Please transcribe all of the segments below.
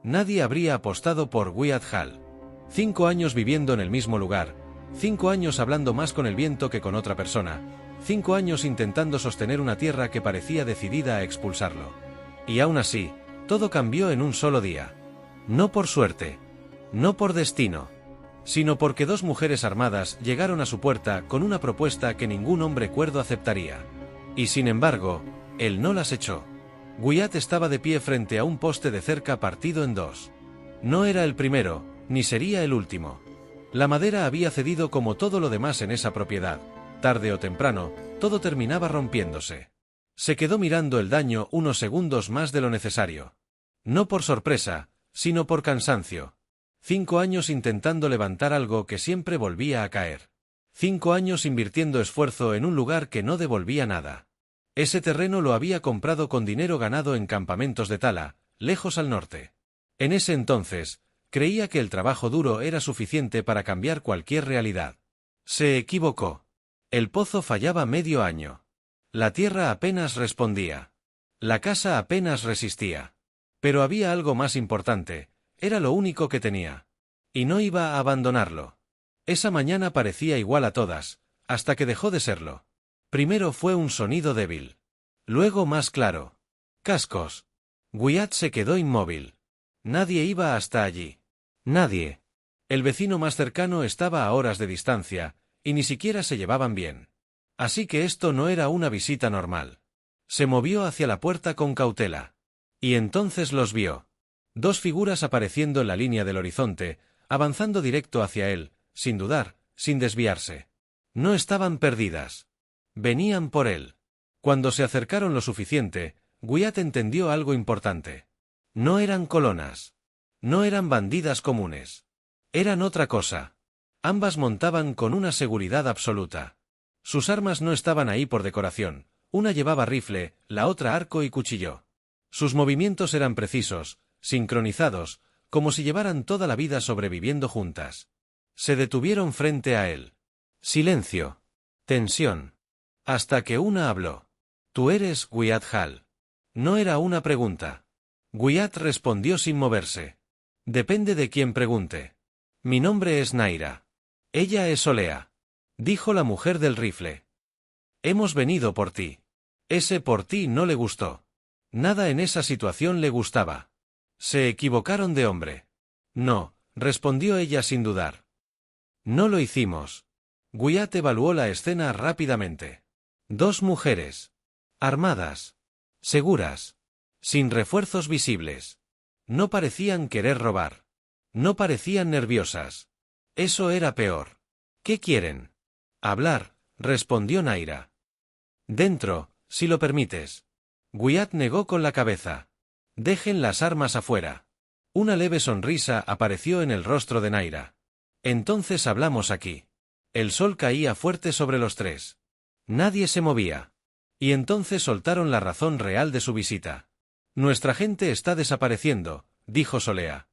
Nadie habría apostado por Wyatt Hall. 5 años viviendo en el mismo lugar, 5 años hablando más con el viento que con otra persona, 5 años intentando sostener una tierra que parecía decidida a expulsarlo. Y aún así, todo cambió en un solo día. No por suerte, no por destino, sino porque 2 mujeres armadas llegaron a su puerta con una propuesta que ningún hombre cuerdo aceptaría. Y sin embargo, él no las echó. Wyatt estaba de pie frente a un poste de cerca partido en 2. No era el primero, ni sería el último. La madera había cedido como todo lo demás en esa propiedad. Tarde o temprano, todo terminaba rompiéndose. Se quedó mirando el daño unos segundos más de lo necesario. No por sorpresa, sino por cansancio. 5 años intentando levantar algo que siempre volvía a caer. 5 años invirtiendo esfuerzo en un lugar que no devolvía nada. Ese terreno lo había comprado con dinero ganado en campamentos de tala, lejos al norte. En ese entonces, creía que el trabajo duro era suficiente para cambiar cualquier realidad. Se equivocó. El pozo fallaba medio año. La tierra apenas respondía. La casa apenas resistía. Pero había algo más importante, era lo único que tenía. Y no iba a abandonarlo. Esa mañana parecía igual a todas, hasta que dejó de serlo. Primero fue un sonido débil. Luego más claro. Cascos. Wyatt se quedó inmóvil. Nadie iba hasta allí. Nadie. El vecino más cercano estaba a horas de distancia, y ni siquiera se llevaban bien. Así que esto no era una visita normal. Se movió hacia la puerta con cautela. Y entonces los vio. 2 figuras apareciendo en la línea del horizonte, avanzando directo hacia él, sin dudar, sin desviarse. No estaban perdidas. Venían por él. Cuando se acercaron lo suficiente, Wyatt entendió algo importante. No eran colonas. No eran bandidas comunes. Eran otra cosa. Ambas montaban con una seguridad absoluta. Sus armas no estaban ahí por decoración. Una llevaba rifle, la otra arco y cuchillo. Sus movimientos eran precisos, sincronizados, como si llevaran toda la vida sobreviviendo juntas. Se detuvieron frente a él. Silencio. Tensión. Hasta que una habló. «¿Tú eres Wyatt Hall?» No era una pregunta. Wyatt respondió sin moverse. «Depende de quién pregunte. Mi nombre es Naira. Ella es Olea», dijo la mujer del rifle. «Hemos venido por ti». Ese por ti no le gustó. Nada en esa situación le gustaba. Se equivocaron de hombre. «No», respondió ella sin dudar. «No lo hicimos». Wyatt evaluó la escena rápidamente. 2 mujeres. Armadas. Seguras. Sin refuerzos visibles. No parecían querer robar. No parecían nerviosas. Eso era peor. «¿Qué quieren?» «Hablar», respondió Naira. «Dentro, si lo permites». Wyatt negó con la cabeza. «Dejen las armas afuera». Una leve sonrisa apareció en el rostro de Naira. «Entonces hablamos aquí». El sol caía fuerte sobre los 3. Nadie se movía. Y entonces soltaron la razón real de su visita. «Nuestra gente está desapareciendo», dijo Solea.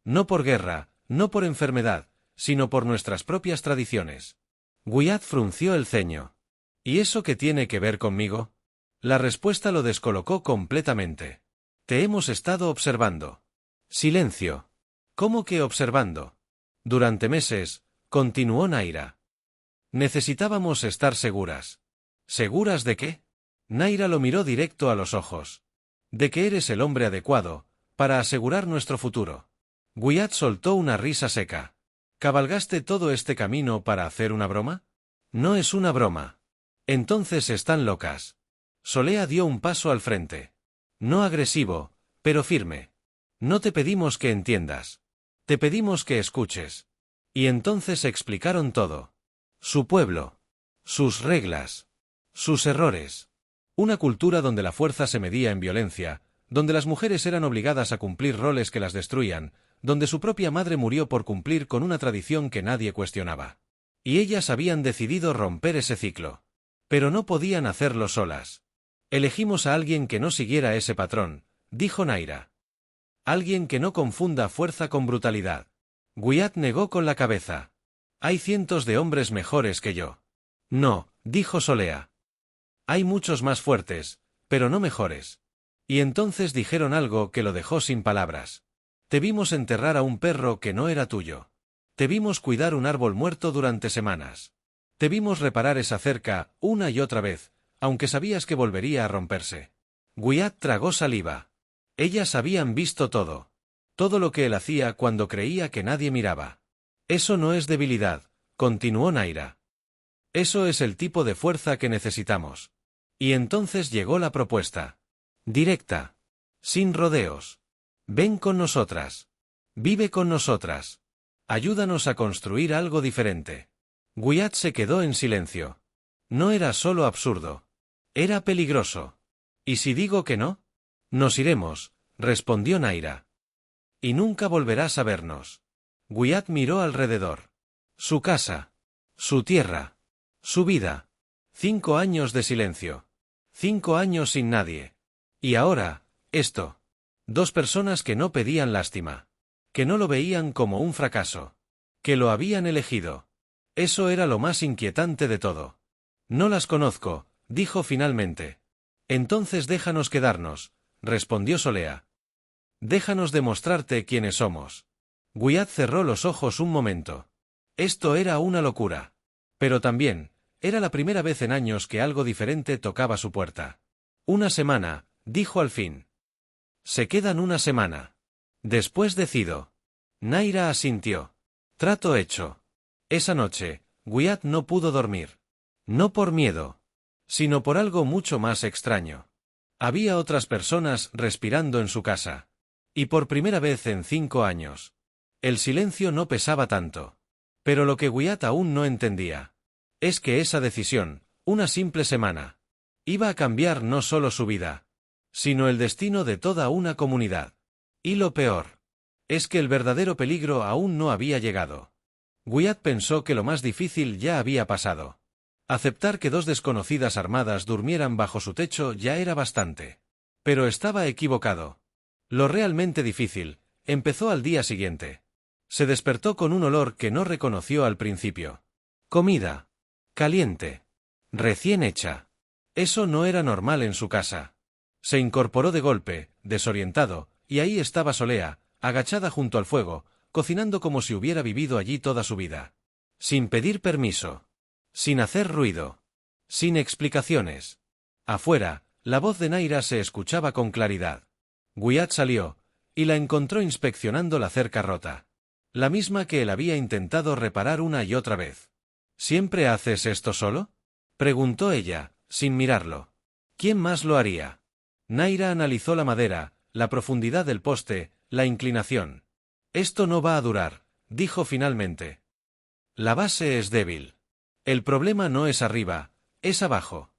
«No por guerra, no por enfermedad, sino por nuestras propias tradiciones». Wyatt frunció el ceño. «¿Y eso qué tiene que ver conmigo?» La respuesta lo descolocó completamente. «Te hemos estado observando». Silencio. «¿Cómo que observando?» «Durante meses», continuó Naira. «Necesitábamos estar seguras». «¿Seguras de qué?» Naira lo miró directo a los ojos. «De que eres el hombre adecuado, para asegurar nuestro futuro». Wyatt soltó una risa seca. «¿Cabalgaste todo este camino para hacer una broma?» «No es una broma». «Entonces están locas». Solea dio un paso al frente. «No agresivo, pero firme. No te pedimos que entiendas. Te pedimos que escuches». Y entonces explicaron todo. Su pueblo. Sus reglas. Sus errores. Una cultura donde la fuerza se medía en violencia, donde las mujeres eran obligadas a cumplir roles que las destruían, donde su propia madre murió por cumplir con una tradición que nadie cuestionaba. Y ellas habían decidido romper ese ciclo. Pero no podían hacerlo solas. «Elegimos a alguien que no siguiera ese patrón», dijo Naira. «Alguien que no confunda fuerza con brutalidad». Wyatt negó con la cabeza. «Hay cientos de hombres mejores que yo». «No», dijo Solea. «Hay muchos más fuertes, pero no mejores». Y entonces dijeron algo que lo dejó sin palabras. Te vimos enterrar a un perro que no era tuyo. Te vimos cuidar un árbol muerto durante semanas. Te vimos reparar esa cerca una y otra vez, aunque sabías que volvería a romperse. Wyatt tragó saliva. Ellas habían visto todo. Todo lo que él hacía cuando creía que nadie miraba. Eso no es debilidad, continuó Naira. Eso es el tipo de fuerza que necesitamos. Y entonces llegó la propuesta. Directa. Sin rodeos. Ven con nosotras. Vive con nosotras. Ayúdanos a construir algo diferente. Wyatt se quedó en silencio. No era solo absurdo. Era peligroso. ¿Y si digo que no? Nos iremos, respondió Naira. Y nunca volverás a vernos. Wyatt miró alrededor. Su casa. Su tierra. Su vida. 5 años de silencio. 5 años sin nadie. Y ahora, esto. 2 personas que no pedían lástima. Que no lo veían como un fracaso. Que lo habían elegido. Eso era lo más inquietante de todo. No las conozco, dijo finalmente. Entonces déjanos quedarnos, respondió Solea. Déjanos demostrarte quiénes somos. Wyatt cerró los ojos un momento. Esto era una locura. Pero también, era la primera vez en años que algo diferente tocaba su puerta. Una semana, dijo al fin. Se quedan una semana. Después decido. Naira asintió. Trato hecho. Esa noche, Wyatt no pudo dormir. No por miedo, sino por algo mucho más extraño. Había otras personas respirando en su casa. Y por primera vez en 5 años. El silencio no pesaba tanto. Pero lo que Wyatt aún no entendía es que esa decisión, una simple semana, iba a cambiar no solo su vida, sino el destino de toda una comunidad. Y lo peor es que el verdadero peligro aún no había llegado. Wyatt pensó que lo más difícil ya había pasado. Aceptar que 2 desconocidas armadas durmieran bajo su techo ya era bastante. Pero estaba equivocado. Lo realmente difícil empezó al día siguiente. Se despertó con un olor que no reconoció al principio. Comida. Caliente. Recién hecha. Eso no era normal en su casa. Se incorporó de golpe, desorientado, y ahí estaba Solea, agachada junto al fuego, cocinando como si hubiera vivido allí toda su vida. Sin pedir permiso. Sin hacer ruido. Sin explicaciones. Afuera, la voz de Naira se escuchaba con claridad. Wyatt salió, y la encontró inspeccionando la cerca rota. La misma que él había intentado reparar una y otra vez. ¿Siempre haces esto solo?, preguntó ella, sin mirarlo. ¿Quién más lo haría? Naira analizó la madera, la profundidad del poste, la inclinación. Esto no va a durar, dijo finalmente. La base es débil. El problema no es arriba, es abajo.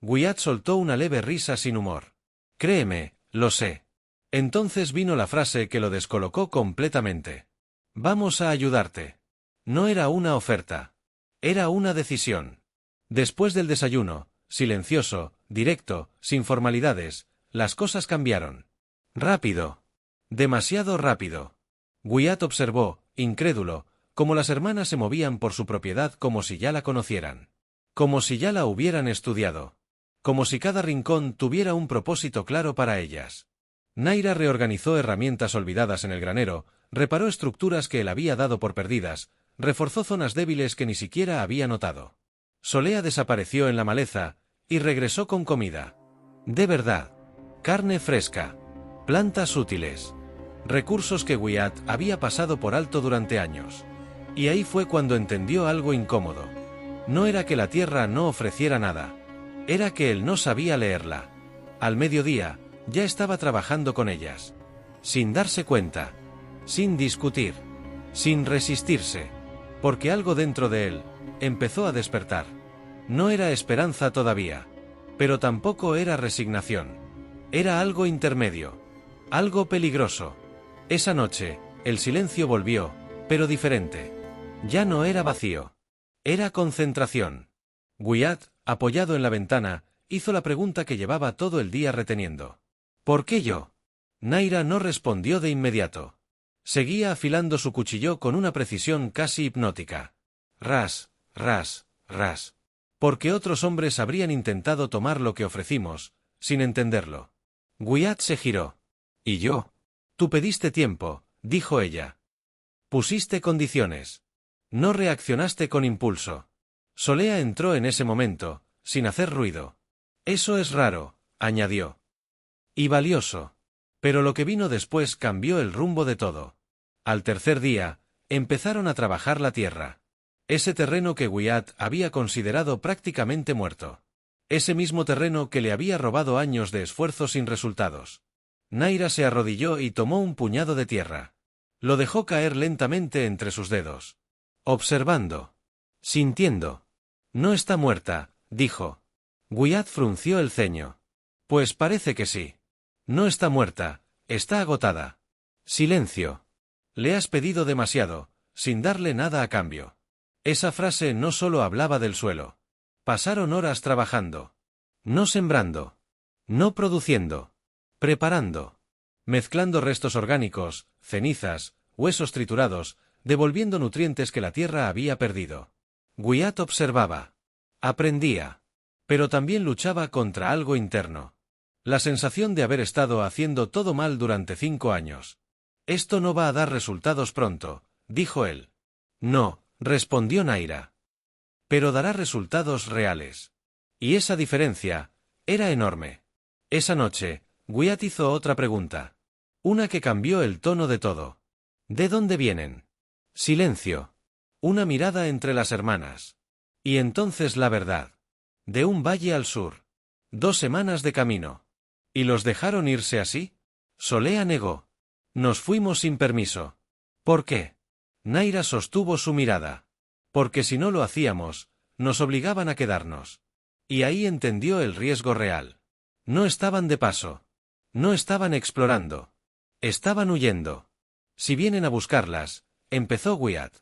Wyatt soltó una leve risa sin humor. Créeme, lo sé. Entonces vino la frase que lo descolocó completamente. Vamos a ayudarte. No era una oferta. Era una decisión. Después del desayuno, silencioso, directo, sin formalidades, las cosas cambiaron. Rápido. Demasiado rápido. Wyatt observó, incrédulo, cómo las hermanas se movían por su propiedad como si ya la conocieran. Como si ya la hubieran estudiado. Como si cada rincón tuviera un propósito claro para ellas. Naira reorganizó herramientas olvidadas en el granero, reparó estructuras que él había dado por perdidas, reforzó zonas débiles que ni siquiera había notado. Solea desapareció en la maleza, y regresó con comida. De verdad. Carne fresca. Plantas útiles. Recursos que Wyatt había pasado por alto durante años. Y ahí fue cuando entendió algo incómodo. No era que la tierra no ofreciera nada. Era que él no sabía leerla. Al mediodía, ya estaba trabajando con ellas. Sin darse cuenta. Sin discutir. Sin resistirse. Porque algo dentro de él empezó a despertar. No era esperanza todavía. Pero tampoco era resignación. Era algo intermedio. Algo peligroso. Esa noche, el silencio volvió, pero diferente. Ya no era vacío. Era concentración. Wyatt, apoyado en la ventana, hizo la pregunta que llevaba todo el día reteniendo. ¿Por qué yo? Naira no respondió de inmediato. Seguía afilando su cuchillo con una precisión casi hipnótica. Ras, ras, ras. Porque otros hombres habrían intentado tomar lo que ofrecimos, sin entenderlo. Wyatt se giró. ¿Y yo? Tú pediste tiempo, dijo ella. Pusiste condiciones. No reaccionaste con impulso. Solea entró en ese momento, sin hacer ruido. Eso es raro, añadió. Y valioso. Pero lo que vino después cambió el rumbo de todo. Al tercer día, empezaron a trabajar la tierra. Ese terreno que Wyatt había considerado prácticamente muerto. Ese mismo terreno que le había robado años de esfuerzo sin resultados. Naira se arrodilló y tomó un puñado de tierra. Lo dejó caer lentamente entre sus dedos. Observando. Sintiendo. No está muerta, dijo. Wyatt frunció el ceño. Pues parece que sí. No está muerta, está agotada. Silencio. Le has pedido demasiado, sin darle nada a cambio. Esa frase no solo hablaba del suelo. Pasaron horas trabajando. No sembrando. No produciendo. Preparando. Mezclando restos orgánicos, cenizas, huesos triturados, devolviendo nutrientes que la tierra había perdido. Wyatt observaba. Aprendía. Pero también luchaba contra algo interno. La sensación de haber estado haciendo todo mal durante 5 años. Esto no va a dar resultados pronto, dijo él. No, respondió Naira. Pero dará resultados reales. Y esa diferencia era enorme. Esa noche, Wyatt hizo otra pregunta. Una que cambió el tono de todo. ¿De dónde vienen? Silencio. Una mirada entre las hermanas. Y entonces la verdad. De un valle al sur. 2 semanas de camino. ¿Y los dejaron irse así? Solea negó. Nos fuimos sin permiso. ¿Por qué? Naira sostuvo su mirada. Porque si no lo hacíamos, nos obligaban a quedarnos. Y ahí entendió el riesgo real. No estaban de paso. No estaban explorando. Estaban huyendo. Si vienen a buscarlas, empezó Wyatt.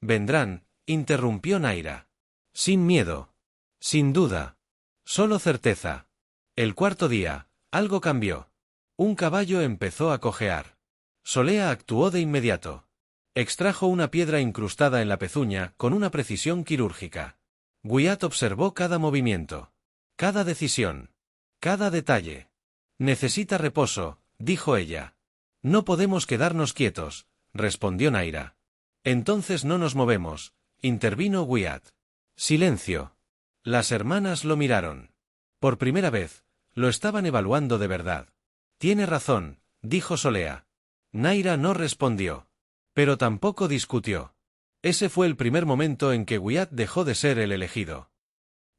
Vendrán, interrumpió Naira. Sin miedo. Sin duda. Solo certeza. El cuarto día, algo cambió. Un caballo empezó a cojear. Solea actuó de inmediato. Extrajo una piedra incrustada en la pezuña con una precisión quirúrgica. Wyatt observó cada movimiento. Cada decisión. Cada detalle. Necesita reposo, dijo ella. No podemos quedarnos quietos, respondió Naira. Entonces no nos movemos, intervino Wyatt. Silencio. Las hermanas lo miraron. Por primera vez, lo estaban evaluando de verdad. Tiene razón, dijo Solea. Naira no respondió. Pero tampoco discutió. Ese fue el primer momento en que Wyatt dejó de ser el elegido.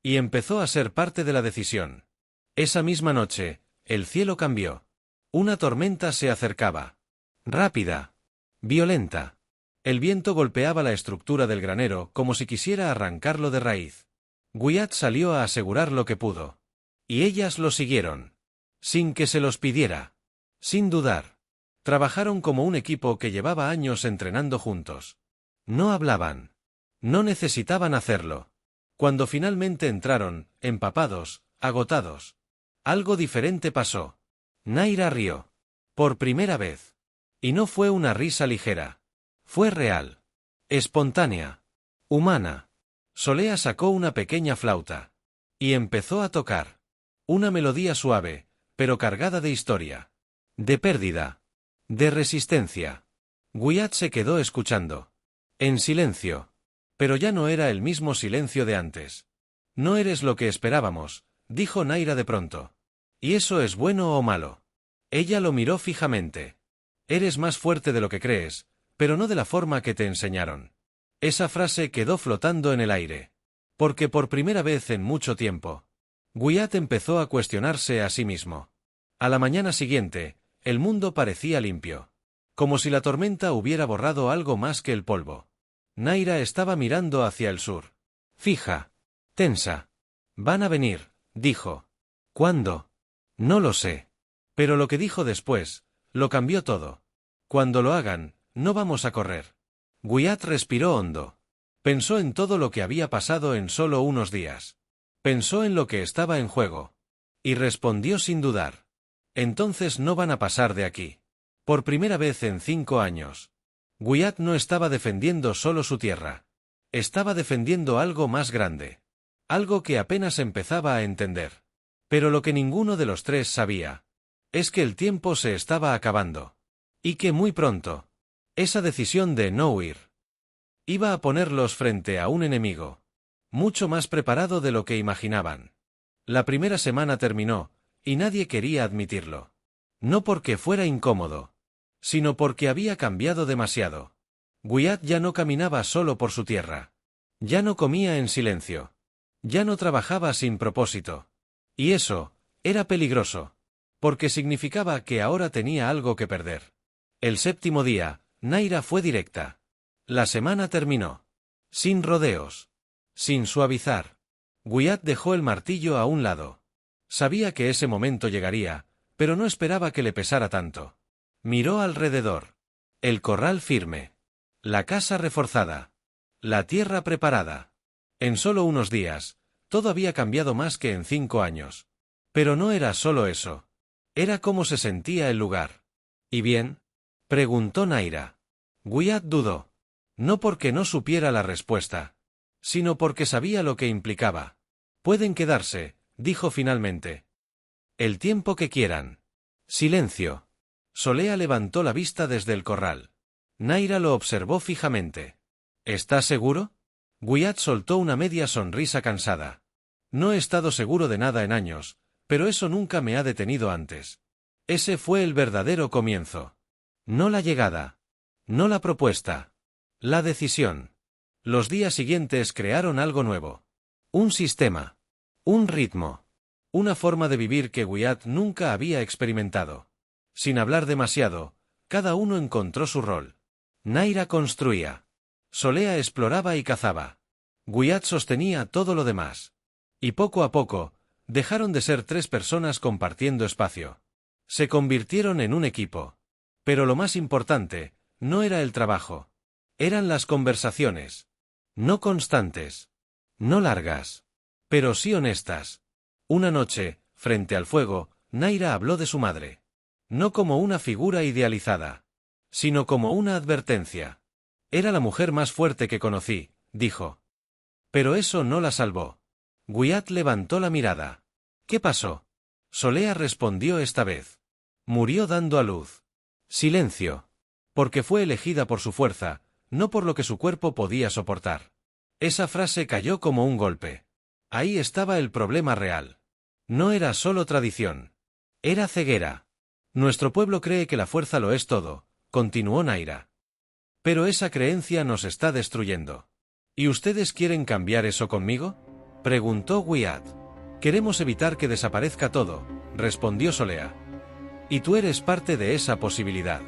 Y empezó a ser parte de la decisión. Esa misma noche, el cielo cambió. Una tormenta se acercaba. Rápida. Violenta. El viento golpeaba la estructura del granero como si quisiera arrancarlo de raíz. Wyatt salió a asegurar lo que pudo. Y ellas lo siguieron. Sin que se los pidiera. Sin dudar. Trabajaron como un equipo que llevaba años entrenando juntos. No hablaban. No necesitaban hacerlo. Cuando finalmente entraron, empapados, agotados. Algo diferente pasó. Naira rió. Por primera vez. Y no fue una risa ligera. Fue real. Espontánea. Humana. Solea sacó una pequeña flauta. Y empezó a tocar. Una melodía suave, pero cargada de historia. De pérdida. De resistencia. Wyatt se quedó escuchando. En silencio. Pero ya no era el mismo silencio de antes. No eres lo que esperábamos, dijo Naira de pronto. ¿Y eso es bueno o malo? Ella lo miró fijamente. Eres más fuerte de lo que crees, pero no de la forma que te enseñaron. Esa frase quedó flotando en el aire. Porque por primera vez en mucho tiempo, Wyatt empezó a cuestionarse a sí mismo. A la mañana siguiente, el mundo parecía limpio. Como si la tormenta hubiera borrado algo más que el polvo. Naira estaba mirando hacia el sur. Fija. Tensa. Van a venir, dijo. ¿Cuándo? No lo sé. Pero lo que dijo después, lo cambió todo. Cuando lo hagan, no vamos a correr. Wyatt respiró hondo. Pensó en todo lo que había pasado en solo unos días. Pensó en lo que estaba en juego. Y respondió sin dudar. Entonces no van a pasar de aquí. Por primera vez en 5 años. Wyatt no estaba defendiendo solo su tierra. Estaba defendiendo algo más grande. Algo que apenas empezaba a entender. Pero lo que ninguno de los tres sabía. Es que el tiempo se estaba acabando. Y que muy pronto. Esa decisión de no huir iba a ponerlos frente a un enemigo mucho más preparado de lo que imaginaban. La primera semana terminó, y nadie quería admitirlo. No porque fuera incómodo, sino porque había cambiado demasiado. Wyatt ya no caminaba solo por su tierra. Ya no comía en silencio. Ya no trabajaba sin propósito. Y eso era peligroso, porque significaba que ahora tenía algo que perder. El séptimo día, Naira fue directa. La semana terminó. Sin rodeos. Sin suavizar. Wyatt dejó el martillo a un lado. Sabía que ese momento llegaría, pero no esperaba que le pesara tanto. Miró alrededor. El corral firme. La casa reforzada. La tierra preparada. En solo unos días, todo había cambiado más que en 5 años. Pero no era solo eso. Era cómo se sentía el lugar. ¿Y bien? Preguntó Naira. Wyatt dudó. No porque no supiera la respuesta, sino porque sabía lo que implicaba. Pueden quedarse, dijo finalmente. El tiempo que quieran. Silencio. Solea levantó la vista desde el corral. Naira lo observó fijamente. ¿Estás seguro? Wyatt soltó una media sonrisa cansada. No he estado seguro de nada en años, pero eso nunca me ha detenido antes. Ese fue el verdadero comienzo. No la llegada. No la propuesta. La decisión. Los días siguientes crearon algo nuevo. Un sistema. Un ritmo. Una forma de vivir que Wyatt nunca había experimentado. Sin hablar demasiado, cada uno encontró su rol. Naira construía. Solea exploraba y cazaba. Wyatt sostenía todo lo demás. Y poco a poco, dejaron de ser 3 personas compartiendo espacio. Se convirtieron en un equipo. Pero lo más importante, no era el trabajo. Eran las conversaciones. No constantes. No largas. Pero sí honestas. Una noche, frente al fuego, Naira habló de su madre. No como una figura idealizada, sino como una advertencia. Era la mujer más fuerte que conocí, dijo. Pero eso no la salvó. Wyatt levantó la mirada. ¿Qué pasó? Solea respondió esta vez. Murió dando a luz. Silencio. Porque fue elegida por su fuerza, no por lo que su cuerpo podía soportar. Esa frase cayó como un golpe. Ahí estaba el problema real. No era solo tradición. Era ceguera. Nuestro pueblo cree que la fuerza lo es todo, continuó Naira. Pero esa creencia nos está destruyendo. ¿Y ustedes quieren cambiar eso conmigo? Preguntó Wyatt. Queremos evitar que desaparezca todo, respondió Solea. Y tú eres parte de esa posibilidad.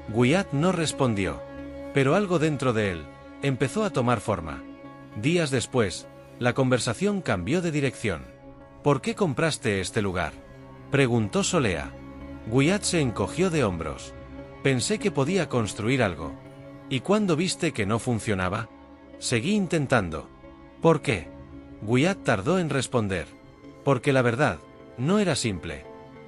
Wyatt no respondió. Pero algo dentro de él empezó a tomar forma. Días después, la conversación cambió de dirección. ¿Por qué compraste este lugar? Preguntó Solea. Wyatt se encogió de hombros. Pensé que podía construir algo. ¿Y cuándo viste que no funcionaba? Seguí intentando. ¿Por qué? Wyatt tardó en responder. Porque la verdad, no era simple.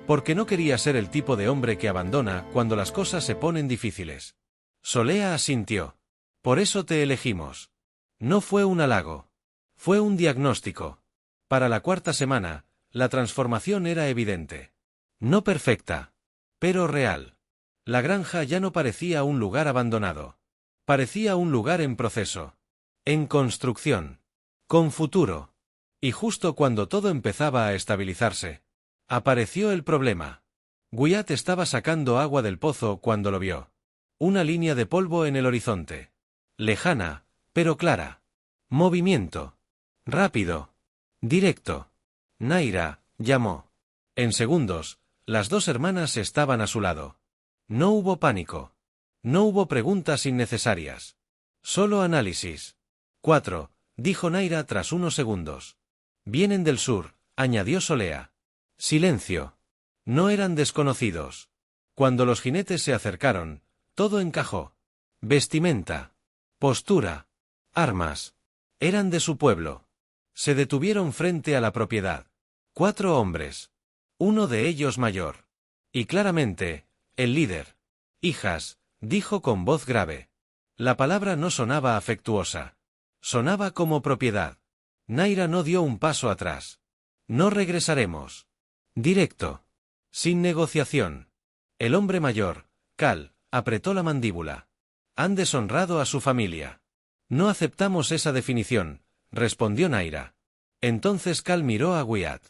Porque no quería ser el tipo de hombre que abandona cuando las cosas se ponen difíciles. Solea asintió. Por eso te elegimos. No fue un halago. Fue un diagnóstico. Para la 4ª semana, la transformación era evidente. No perfecta, pero real. La granja ya no parecía un lugar abandonado. Parecía un lugar en proceso. En construcción. Con futuro. Y justo cuando todo empezaba a estabilizarse, apareció el problema. Wyatt estaba sacando agua del pozo cuando lo vio. Una línea de polvo en el horizonte. Lejana, pero clara. Movimiento. Rápido. Directo. Naira, llamó. En segundos, las 2 hermanas estaban a su lado. No hubo pánico. No hubo preguntas innecesarias. Solo análisis. 4, dijo Naira tras unos segundos. Vienen del sur, añadió Solea. Silencio. No eran desconocidos. Cuando los jinetes se acercaron, todo encajó. Vestimenta. Postura. Armas. Eran de su pueblo. Se detuvieron frente a la propiedad. 4 hombres. Uno de ellos mayor. Y claramente, el líder. Hijas, dijo con voz grave. La palabra no sonaba afectuosa. Sonaba como propiedad. Naira no dio un paso atrás. No regresaremos. Directo. Sin negociación. El hombre mayor, Cal, apretó la mandíbula. Han deshonrado a su familia. No aceptamos esa definición, respondió Naira. Entonces Cal miró a Wyatt.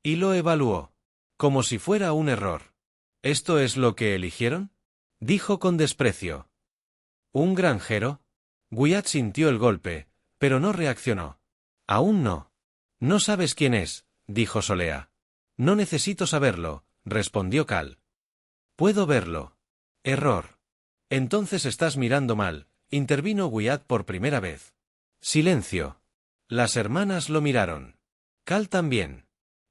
Y lo evaluó. Como si fuera un error. ¿Esto es lo que eligieron? Dijo con desprecio. ¿Un granjero? Wyatt sintió el golpe, pero no reaccionó. Aún no. No sabes quién es, dijo Solea. No necesito saberlo, respondió Cal. Puedo verlo. Error. Entonces estás mirando mal, intervino Wyatt por primera vez. Silencio. Las hermanas lo miraron. Cal también.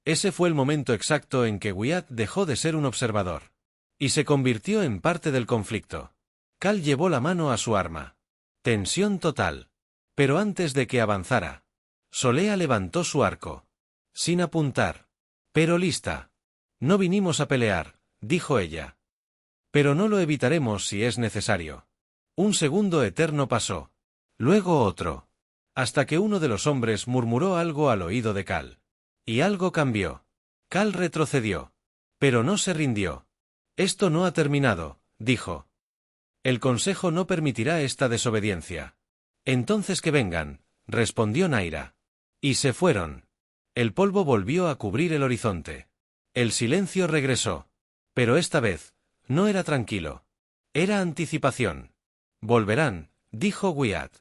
Ese fue el momento exacto en que Wyatt dejó de ser un observador. Y se convirtió en parte del conflicto. Cal llevó la mano a su arma. Tensión total. Pero antes de que avanzara, Solea levantó su arco. Sin apuntar. Pero lista. No vinimos a pelear, dijo ella. Pero no lo evitaremos si es necesario. Un segundo eterno pasó. Luego otro. Hasta que uno de los hombres murmuró algo al oído de Cal. Y algo cambió. Cal retrocedió. Pero no se rindió. Esto no ha terminado, dijo. El consejo no permitirá esta desobediencia. Entonces que vengan, respondió Naira. Y se fueron. El polvo volvió a cubrir el horizonte. El silencio regresó. Pero esta vez, no era tranquilo. Era anticipación. Volverán, dijo Wyatt.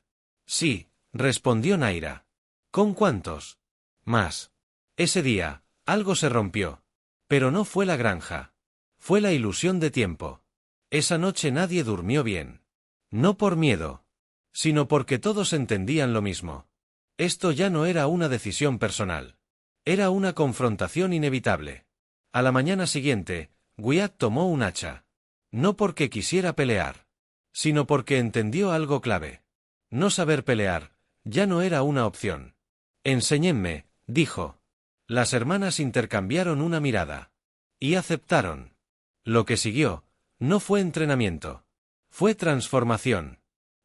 Sí, respondió Naira. ¿Con cuántos? Más. Ese día, algo se rompió. Pero no fue la granja. Fue la ilusión de tiempo. Esa noche nadie durmió bien. No por miedo, sino porque todos entendían lo mismo. Esto ya no era una decisión personal. Era una confrontación inevitable. A la mañana siguiente, Wyatt tomó un hacha. No porque quisiera pelear, sino porque entendió algo clave. No saber pelear, ya no era una opción. Enséñenme, dijo. Las hermanas intercambiaron una mirada. Y aceptaron. Lo que siguió, no fue entrenamiento. Fue transformación.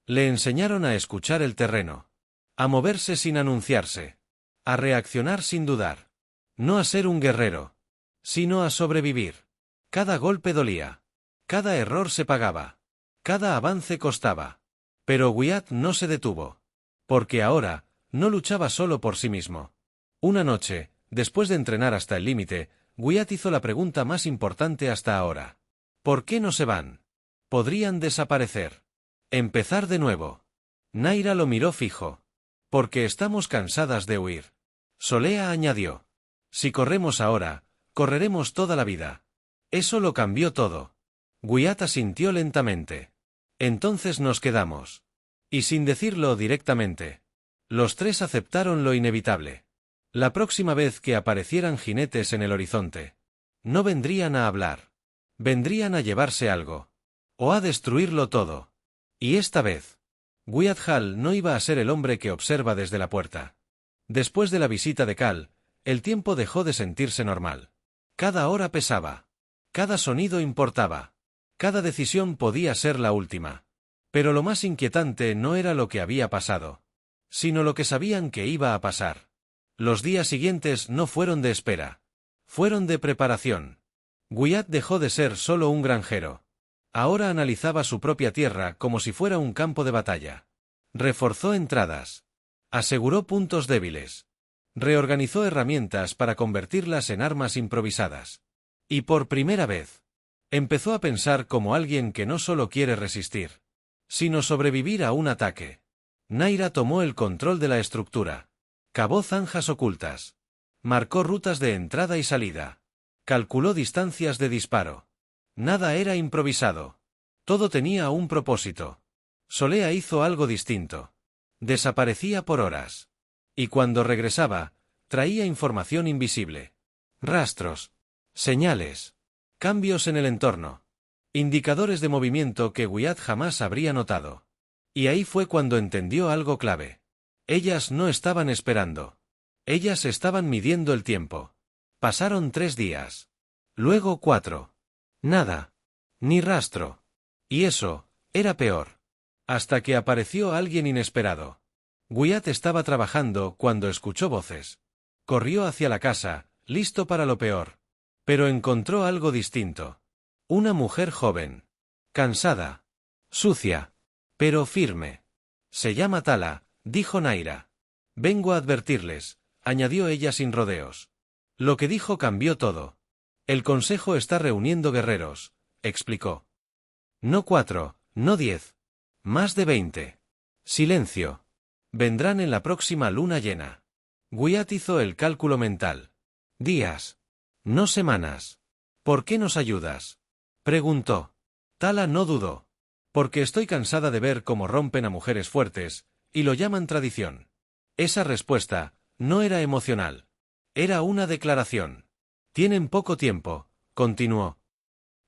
Le enseñaron a escuchar el terreno. A moverse sin anunciarse. A reaccionar sin dudar. No a ser un guerrero, sino a sobrevivir. Cada golpe dolía. Cada error se pagaba. Cada avance costaba. Pero Wyatt no se detuvo. Porque ahora, no luchaba solo por sí mismo. Una noche, después de entrenar hasta el límite, Wyatt hizo la pregunta más importante hasta ahora. ¿Por qué no se van? Podrían desaparecer. Empezar de nuevo. Naira lo miró fijo. Porque estamos cansadas de huir. Solea añadió. Si corremos ahora, correremos toda la vida. Eso lo cambió todo. Wyatt asintió lentamente. Entonces nos quedamos. Y sin decirlo directamente. Los tres aceptaron lo inevitable. La próxima vez que aparecieran jinetes en el horizonte, no vendrían a hablar. Vendrían a llevarse algo. O a destruirlo todo. Y esta vez, Wyatt Hall no iba a ser el hombre que observa desde la puerta. Después de la visita de Cal, el tiempo dejó de sentirse normal. Cada hora pesaba. Cada sonido importaba. Cada decisión podía ser la última. Pero lo más inquietante no era lo que había pasado, sino lo que sabían que iba a pasar. Los días siguientes no fueron de espera. Fueron de preparación. Wyatt dejó de ser solo un granjero. Ahora analizaba su propia tierra como si fuera un campo de batalla. Reforzó entradas. Aseguró puntos débiles. Reorganizó herramientas para convertirlas en armas improvisadas. Y por primera vez, empezó a pensar como alguien que no solo quiere resistir, sino sobrevivir a un ataque. Naira tomó el control de la estructura. Cavó zanjas ocultas. Marcó rutas de entrada y salida. Calculó distancias de disparo. Nada era improvisado. Todo tenía un propósito. Solea hizo algo distinto. Desaparecía por horas. Y cuando regresaba, traía información invisible. Rastros. Señales. Cambios en el entorno. Indicadores de movimiento que Wyatt jamás habría notado. Y ahí fue cuando entendió algo clave. Ellas no estaban esperando. Ellas estaban midiendo el tiempo. Pasaron 3 días. Luego 4. Nada. Ni rastro. Y eso, era peor. Hasta que apareció alguien inesperado. Wyatt estaba trabajando cuando escuchó voces. Corrió hacia la casa, listo para lo peor. Pero encontró algo distinto. Una mujer joven. Cansada. Sucia. pero firme. Se llama Tala, dijo Naira. Vengo a advertirles, añadió ella sin rodeos. Lo que dijo cambió todo. El consejo está reuniendo guerreros, explicó. No 4, no 10. Más de 20. Silencio. Vendrán en la próxima luna llena. Wyatt hizo el cálculo mental. Días. No semanas. ¿Por qué nos ayudas? Preguntó. Tala no dudó. Porque estoy cansada de ver cómo rompen a mujeres fuertes, y lo llaman tradición. Esa respuesta no era emocional. Era una declaración. Tienen poco tiempo, continuó.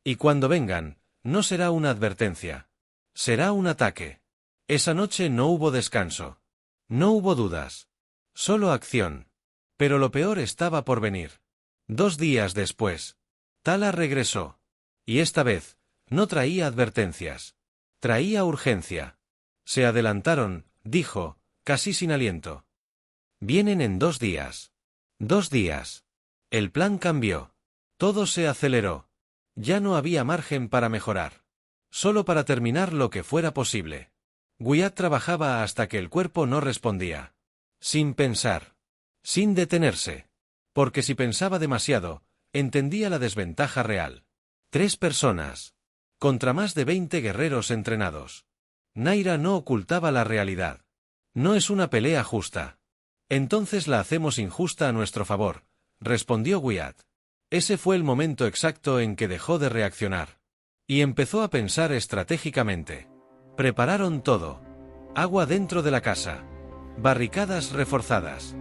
Y cuando vengan, no será una advertencia. Será un ataque. Esa noche no hubo descanso. No hubo dudas. Solo acción. Pero lo peor estaba por venir. 2 días después. Tala regresó. Y esta vez, no traía advertencias. Traía urgencia. Se adelantaron, dijo, casi sin aliento. Vienen en 2 días. 2 días. El plan cambió. Todo se aceleró. Ya no había margen para mejorar. Solo para terminar lo que fuera posible. Wyatt trabajaba hasta que el cuerpo no respondía. Sin pensar. Sin detenerse. Porque si pensaba demasiado, entendía la desventaja real. 3 personas. Contra más de 20 guerreros entrenados. Naira no ocultaba la realidad. No es una pelea justa. Entonces la hacemos injusta a nuestro favor, respondió Wyatt. Ese fue el momento exacto en que dejó de reaccionar. Y empezó a pensar estratégicamente. Prepararon todo. Agua dentro de la casa. Barricadas reforzadas.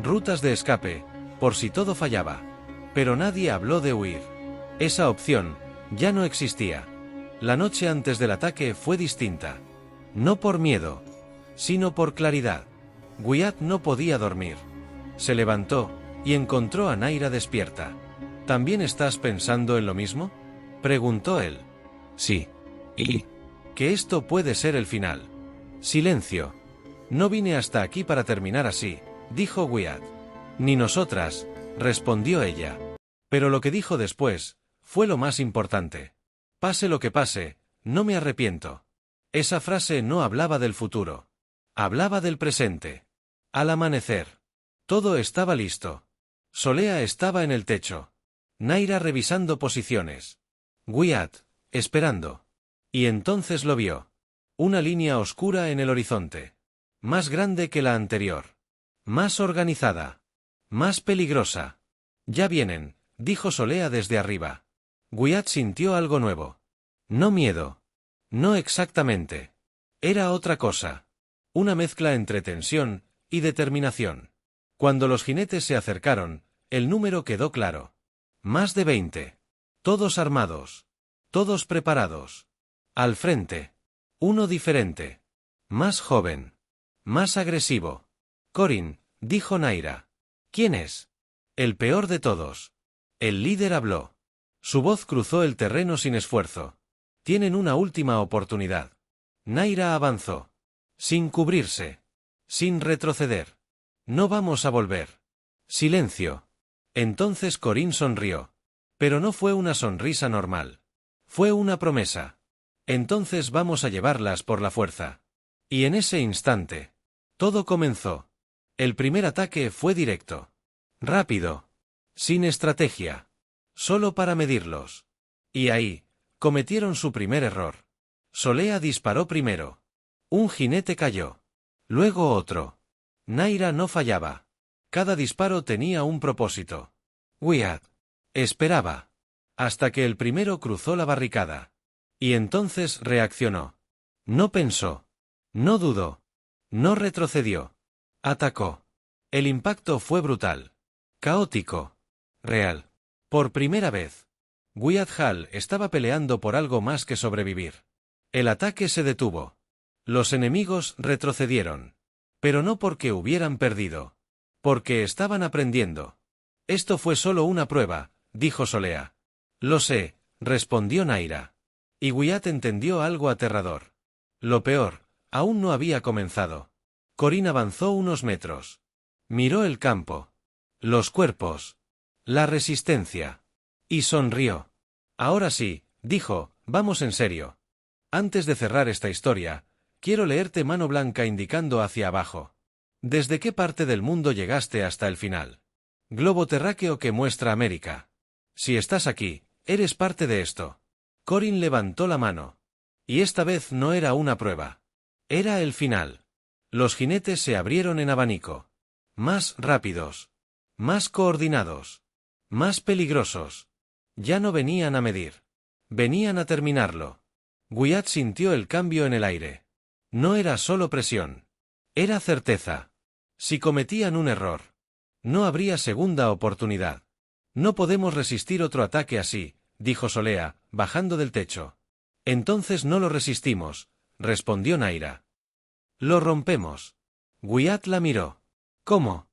Rutas de escape, por si todo fallaba. Pero nadie habló de huir. Esa opción ya no existía. La noche antes del ataque fue distinta. No por miedo, sino por claridad. Wyatt no podía dormir. Se levantó y encontró a Naira despierta. ¿También estás pensando en lo mismo?, preguntó él. Sí. ¿Y? Que esto puede ser el final. Silencio. No vine hasta aquí para terminar así, dijo Wyatt. Ni nosotras, respondió ella. Pero lo que dijo después fue lo más importante. Pase lo que pase, no me arrepiento. Esa frase no hablaba del futuro. Hablaba del presente. Al amanecer. Todo estaba listo. Solea estaba en el techo. Naira revisando posiciones. Wyatt, esperando. Y entonces lo vio. Una línea oscura en el horizonte. Más grande que la anterior. Más organizada. Más peligrosa. Ya vienen, dijo Solea desde arriba. Wyatt sintió algo nuevo. No miedo. No exactamente. Era otra cosa. Una mezcla entre tensión y determinación. Cuando los jinetes se acercaron, el número quedó claro. Más de 20. Todos armados. Todos preparados. Al frente. Uno diferente. Más joven. Más agresivo. Corin, dijo Naira. ¿Quién es? El peor de todos. El líder habló. Su voz cruzó el terreno sin esfuerzo. Tienen una última oportunidad. Naira avanzó. Sin cubrirse. Sin retroceder. No vamos a volver. Silencio. Entonces Corin sonrió. Pero no fue una sonrisa normal. Fue una promesa. Entonces vamos a llevarlas por la fuerza. Y en ese instante, todo comenzó. El primer ataque fue directo. Rápido. Sin estrategia. Solo para medirlos. Y ahí, cometieron su primer error. Solea disparó primero. Un jinete cayó. Luego otro. Naira no fallaba. Cada disparo tenía un propósito. Wyatt esperaba. Hasta que el primero cruzó la barricada. Y entonces reaccionó. No pensó. No dudó. No retrocedió. Atacó. El impacto fue brutal. Caótico. Real. Por primera vez. Wyatt Hall estaba peleando por algo más que sobrevivir. El ataque se detuvo. Los enemigos retrocedieron. Pero no porque hubieran perdido. Porque estaban aprendiendo. Esto fue solo una prueba, dijo Solea. Lo sé, respondió Naira. Y Wyatt entendió algo aterrador. Lo peor, aún no había comenzado. Corin avanzó unos metros. Miró el campo. Los cuerpos. La resistencia. Y sonrió. Ahora sí, dijo, vamos en serio. Antes de cerrar esta historia, Quiero leerte mano blanca indicando hacia abajo. ¿Desde qué parte del mundo llegaste hasta el final? Globo terráqueo que muestra América. Si estás aquí, eres parte de esto. Corin levantó la mano. Y esta vez no era una prueba. Era el final. Los jinetes se abrieron en abanico. Más rápidos. Más coordinados. Más peligrosos. Ya no venían a medir. Venían a terminarlo. Wyatt sintió el cambio en el aire. No era solo presión. Era certeza. Si cometían un error, no habría segunda oportunidad. No podemos resistir otro ataque así, dijo Solea, bajando del techo. Entonces no lo resistimos, respondió Naira. Lo rompemos. Wyatt la miró. ¿Cómo?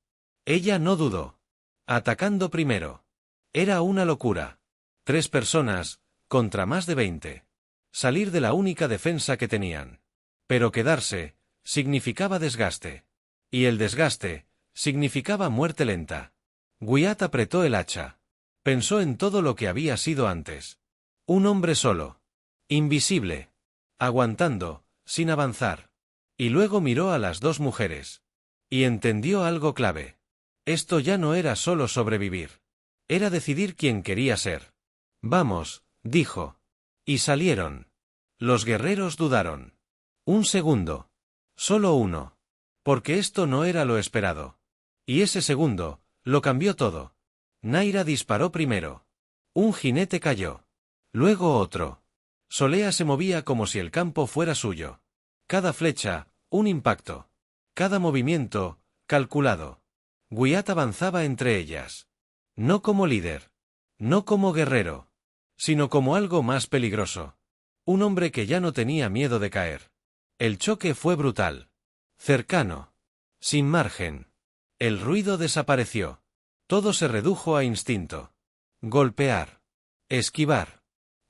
Ella no dudó. Atacando primero. Era una locura. 3 personas, contra más de 20. Salir de la única defensa que tenían. Pero quedarse, significaba desgaste. Y el desgaste, significaba muerte lenta. Wyatt apretó el hacha. Pensó en todo lo que había sido antes. Un hombre solo. Invisible. Aguantando, sin avanzar. Y luego miró a las 2 mujeres. Y entendió algo clave. Esto ya no era solo sobrevivir. Era decidir quién quería ser. Vamos, dijo. Y salieron. Los guerreros dudaron. Un segundo. Solo uno. Porque esto no era lo esperado. Y ese segundo, lo cambió todo. Naira disparó primero. Un jinete cayó. Luego otro. Solea se movía como si el campo fuera suyo. Cada flecha, un impacto. Cada movimiento, calculado. Wyatt avanzaba entre ellas. No como líder. No como guerrero. Sino como algo más peligroso. Un hombre que ya no tenía miedo de caer. El choque fue brutal. Cercano. Sin margen. El ruido desapareció. Todo se redujo a instinto. Golpear. Esquivar.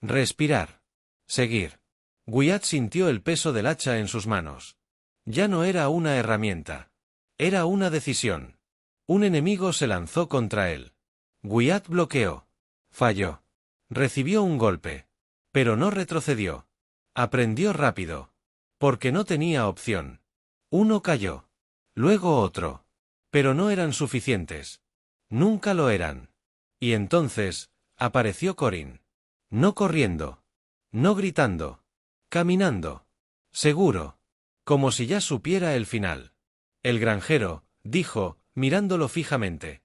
Respirar. Seguir. Wyatt sintió el peso del hacha en sus manos. Ya no era una herramienta. Era una decisión. Un enemigo se lanzó contra él. Wyatt bloqueó. Falló. Recibió un golpe. Pero no retrocedió. Aprendió rápido. Porque no tenía opción. Uno cayó. Luego otro. Pero no eran suficientes. Nunca lo eran. Y entonces, apareció Corin. No corriendo. No gritando. Caminando. Seguro. Como si ya supiera el final. El granjero, dijo, mirándolo fijamente.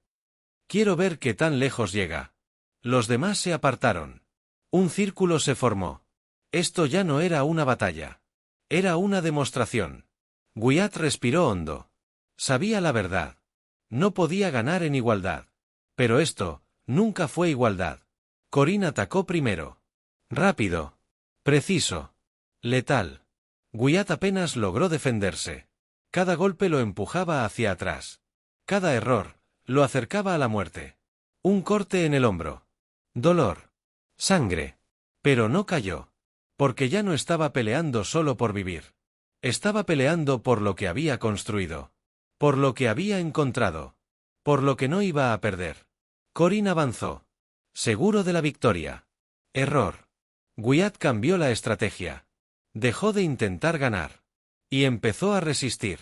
Quiero ver qué tan lejos llega. Los demás se apartaron. Un círculo se formó. Esto ya no era una batalla. Era una demostración. Wyatt respiró hondo. Sabía la verdad. No podía ganar en igualdad. Pero esto, nunca fue igualdad. Corin atacó primero. Rápido. Preciso. Letal. Wyatt apenas logró defenderse. Cada golpe lo empujaba hacia atrás. Cada error, lo acercaba a la muerte. Un corte en el hombro. Dolor. Sangre. Pero no cayó. Porque ya no estaba peleando solo por vivir. Estaba peleando por lo que había construido. Por lo que había encontrado. Por lo que no iba a perder. Corin avanzó. Seguro de la victoria. Error. Wyatt cambió la estrategia. Dejó de intentar ganar. Y empezó a resistir.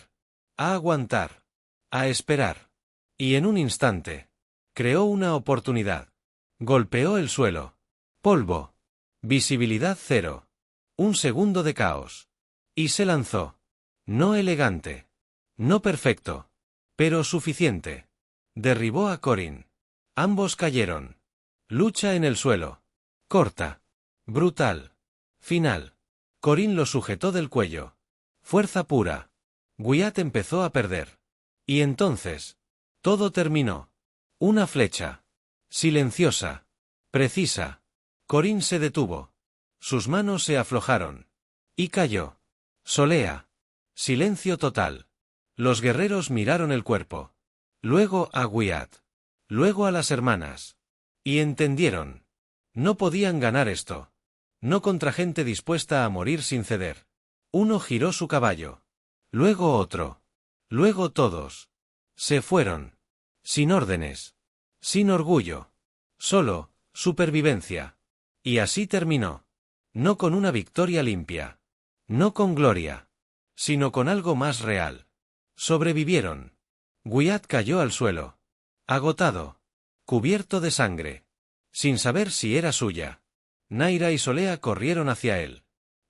A aguantar. A esperar. Y en un instante. Creó una oportunidad. Golpeó el suelo. Polvo. Visibilidad cero. Un segundo de caos. Y se lanzó. No elegante. No perfecto. Pero suficiente. Derribó a Corin. Ambos cayeron. Lucha en el suelo. Corta. Brutal. Final. Corin lo sujetó del cuello. Fuerza pura. Wyatt empezó a perder. Y entonces. Todo terminó. Una flecha. Silenciosa. Precisa. Corin se detuvo. Sus manos se aflojaron. Y cayó. Solea. Silencio total. Los guerreros miraron el cuerpo. Luego a Wyatt. Luego a las hermanas. Y entendieron. No podían ganar esto. No contra gente dispuesta a morir sin ceder. Uno giró su caballo. Luego otro. Luego todos. Se fueron. Sin órdenes. Sin orgullo. Solo, supervivencia. Y así terminó. No con una victoria limpia. No con gloria. sino con algo más real. Sobrevivieron. Wyatt cayó al suelo. Agotado. Cubierto de sangre. Sin saber si era suya. Naira y Solea corrieron hacia él.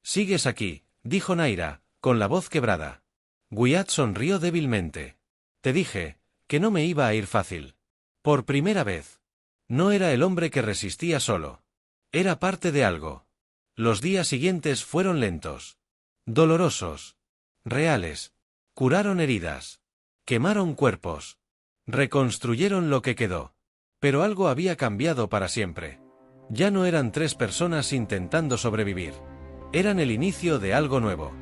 «Sigues aquí», dijo Naira, con la voz quebrada. Wyatt sonrió débilmente. «Te dije que no me iba a ir fácil. Por primera vez. No era el hombre que resistía solo. Era parte de algo». Los días siguientes fueron lentos. Dolorosos. Reales. Curaron heridas. Quemaron cuerpos. Reconstruyeron lo que quedó. Pero algo había cambiado para siempre. Ya no eran 3 personas intentando sobrevivir. Eran el inicio de algo nuevo.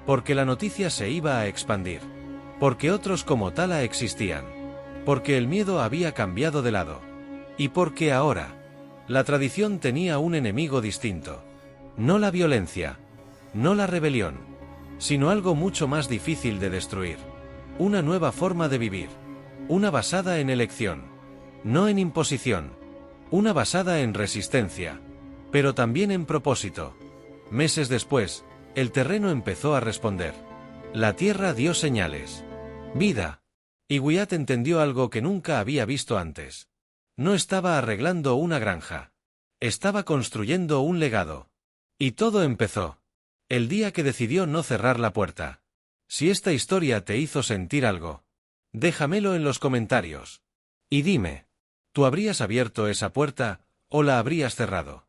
Porque la noticia se iba a expandir. Porque otros como Tala existían. Porque el miedo había cambiado de lado. Y porque ahora, la tradición tenía un enemigo distinto. No la violencia. No la rebelión. Sino algo mucho más difícil de destruir. Una nueva forma de vivir. Una basada en elección. No en imposición. Una basada en resistencia. Pero también en propósito. Meses después, el terreno empezó a responder. La tierra dio señales. Vida. Y Wyatt entendió algo que nunca había visto antes. No estaba arreglando una granja. Estaba construyendo un legado. Y todo empezó. El día que decidió no cerrar la puerta. Si esta historia te hizo sentir algo, déjamelo en los comentarios. Y dime, ¿tú habrías abierto esa puerta, o la habrías cerrado?